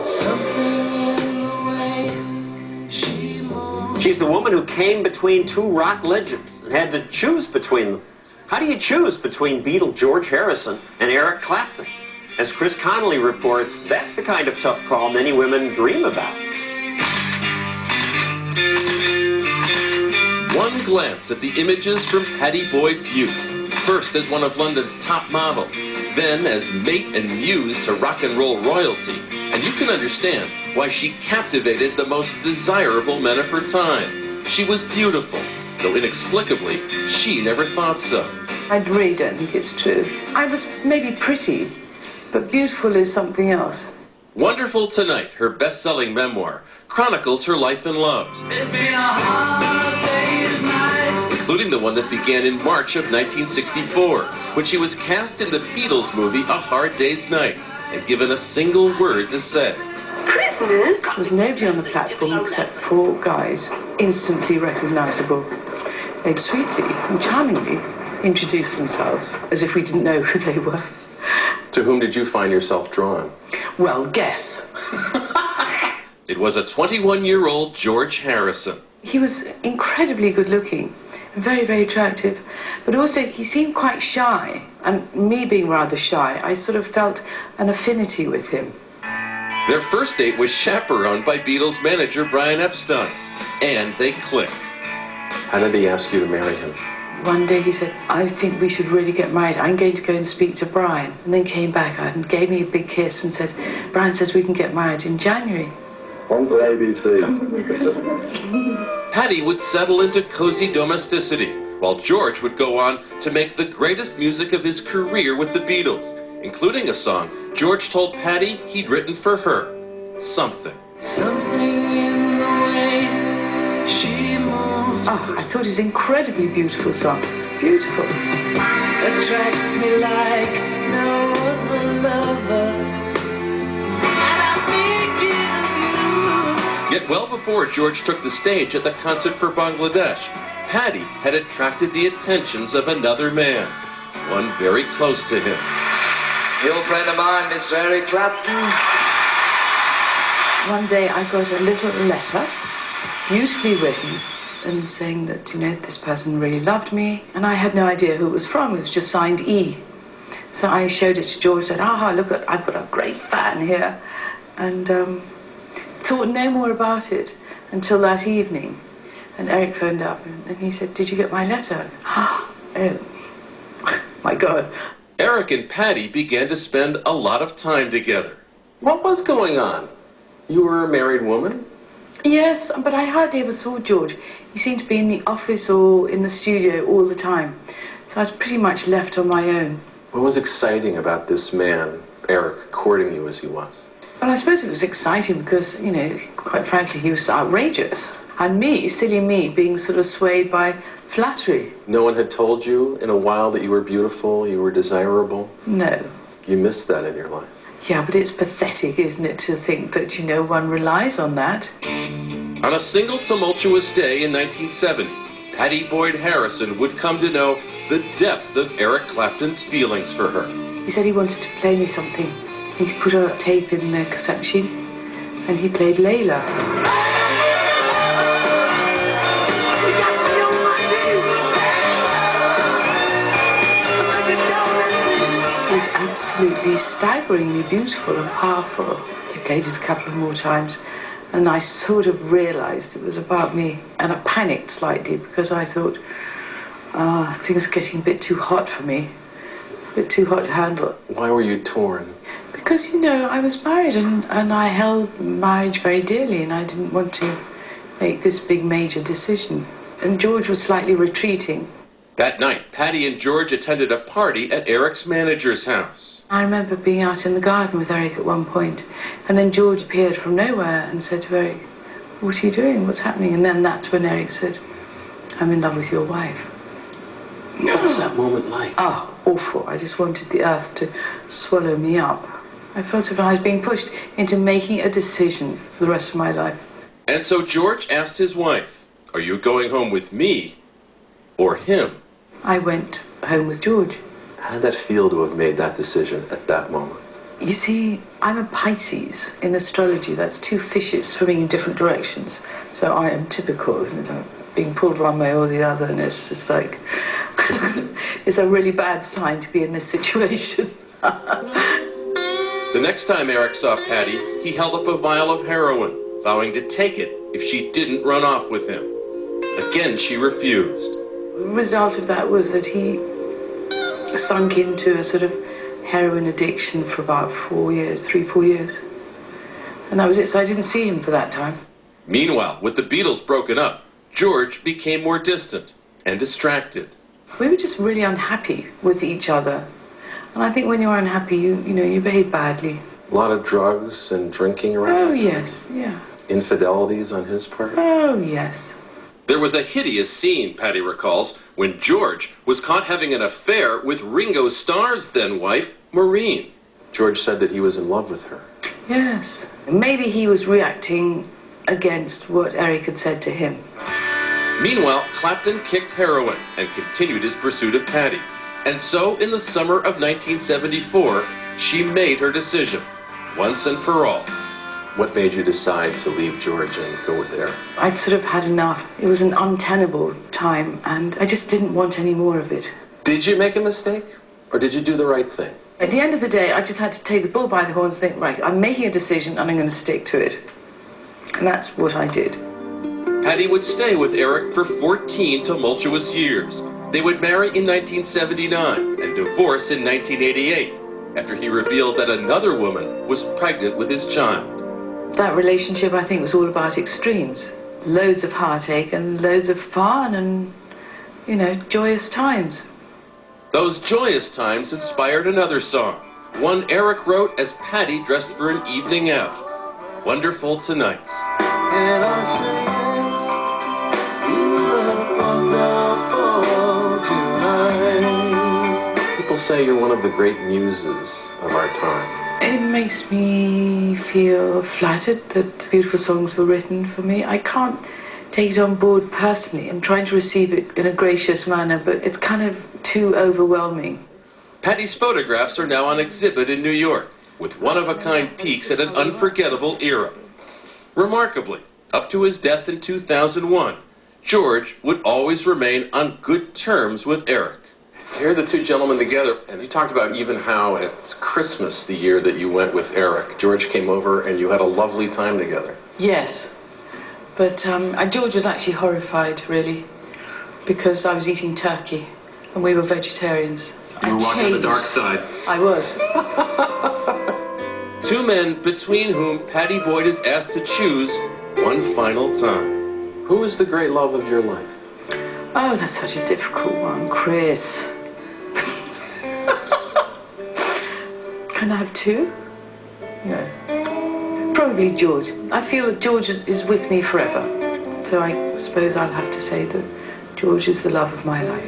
Something in the way she moves. She's the woman who came between two rock legends and had to choose between them. How do you choose between Beatle George Harrison and Eric Clapton? As Chris Connolly reports, that's the kind of tough call many women dream about. One glance at the images from Pattie Boyd's youth, first as one of London's top models, then as mate and muse to rock and roll royalty, and you can understand why she captivated the most desirable men of her time. She was beautiful, though inexplicably, she never thought so. I really don't think it's true. I was maybe pretty, but beautiful is something else. Wonderful Tonight, her best-selling memoir, chronicles her life and loves, including the one that began in March of 1964, when she was cast in the Beatles movie A Hard Day's Night and given a single word to say. Prisoners? There was nobody on the platform except 4 guys, instantly recognizable. They'd sweetly and charmingly introduced themselves, as if we didn't know who they were. To whom did you find yourself drawn? Well, guess. It was a 21-year-old George Harrison. He was incredibly good-looking, very, very attractive, but also he seemed quite shy, and me being rather shy, I sort of felt an affinity with him. Their first date was chaperoned by Beatles manager Brian Epstein, and they clicked. How did he ask you to marry him? One day he said, I think we should really get married. I'm going to go and speak to Brian. And then came back and gave me a big kiss and said, Brian says we can get married in January. On to ABC. Pattie would settle into cozy domesticity, while George would go on to make the greatest music of his career with the Beatles, including a song George told Pattie he'd written for her, Something. Something in the way she moves. Oh, I thought it was an incredibly beautiful song. Beautiful. Attracts me like no other lover. Yet well before George took the stage at the concert for Bangladesh, Pattie had attracted the attentions of another man, one very close to him. The old friend of mine, Miss Eric Clapton. One day I got a little letter, beautifully written, and saying that, you know, this person really loved me, and I had no idea who it was from. It was just signed E. So I showed it to George, said, look, I've got a great fan here, and thought no more about it until that evening. And Eric phoned up and he said, did you get my letter? Oh, my God. Eric and Pattie began to spend a lot of time together. What was going on? You were a married woman? Yes, but I hardly ever saw George. He seemed to be in the office or in the studio all the time. So I was pretty much left on my own. What was exciting about this man, Eric, courting you as he was? Well, I suppose it was exciting because, you know, quite frankly, he was outrageous. And me, silly me, being sort of swayed by flattery. No one had told you in a while that you were beautiful, you were desirable? No. You missed that in your life. Yeah, but it's pathetic, isn't it, to think that, you know, one relies on that. On a single tumultuous day in 1970, Pattie Boyd Harrison would come to know the depth of Eric Clapton's feelings for her. He said he wanted to play me something. He put a tape in the cassette machine, and he played Layla. It was absolutely staggeringly beautiful and powerful. He played it a couple of more times, and I sort of realized it was about me. And I panicked slightly because I thought, things are getting a bit too hot for me, a bit too hot to handle. Why were you torn? Because, you know, I was married and I held marriage very dearly, and I didn't want to make this big major decision. And George was slightly retreating. That night, Pattie and George attended a party at Eric's manager's house. I remember being out in the garden with Eric at one point, and then George appeared from nowhere and said to Eric, what are you doing? What's happening? And then that's when Eric said, I'm in love with your wife. What was that moment like? Oh, awful. I just wanted the earth to swallow me up. I felt as if I was being pushed into making a decision for the rest of my life. And so George asked his wife, are you going home with me or him? I went home with George. How did that feel to have made that decision at that moment? You see, I'm a Pisces in astrology. That's two fishes swimming in different directions. So I am typical, you know, being pulled one way or the other, and it's just like, it's a really bad sign to be in this situation. The next time Eric saw Pattie, he held up a vial of heroin, vowing to take it if she didn't run off with him. Again, she refused. The result of that was that he sunk into a sort of heroin addiction for about 4 years, 3-4 years. And that was it, so I didn't see him for that time. Meanwhile, with the Beatles broken up, George became more distant and distracted. We were just really unhappy with each other. And I think when you're unhappy, you know, you behave badly. A lot of drugs and drinking around. Oh, that time. yes, yeah. Infidelities on his part. Oh, yes. There was a hideous scene, Pattie recalls, when George was caught having an affair with Ringo Starr's then-wife, Maureen. George said that he was in love with her. Yes. Maybe he was reacting against what Eric had said to him. Meanwhile, Clapton kicked heroin and continued his pursuit of Pattie. And so, in the summer of 1974, she made her decision, once and for all. What made you decide to leave George and go with Eric? I'd sort of had enough. It was an untenable time, and I just didn't want any more of it. Did you make a mistake? Or did you do the right thing? At the end of the day, I just had to take the bull by the horns and think, right, I'm making a decision and I'm going to stick to it. And that's what I did. Pattie would stay with Eric for 14 tumultuous years. They would marry in 1979 and divorce in 1988, after he revealed that another woman was pregnant with his child. That relationship, I think, was all about extremes. Loads of heartache and loads of fun and, you know, joyous times. Those joyous times inspired another song, one Eric wrote as Pattie dressed for an evening out. Wonderful Tonight. And I say yes, you have wonderful tonight. People say you're one of the great muses of our time. It makes me feel flattered that the beautiful songs were written for me. I can't take it on board personally. I'm trying to receive it in a gracious manner, but it's kind of too overwhelming. Pattie's photographs are now on exhibit in New York, with one-of-a-kind peaks at an unforgettable era. Remarkably, up to his death in 2001, George would always remain on good terms with Eric. Here are the two gentlemen together, and you talked about even how at Christmas, the year that you went with Eric, George came over and you had a lovely time together. Yes, but George was actually horrified, really, because I was eating turkey and we were vegetarians. You were walking on the dark side. I was. Two men between whom Pattie Boyd is asked to choose one final time. Who is the great love of your life? Oh, that's such a difficult one, Chris. Can I have two? No. Probably George. I feel that George is with me forever. So I suppose I'll have to say that George is the love of my life.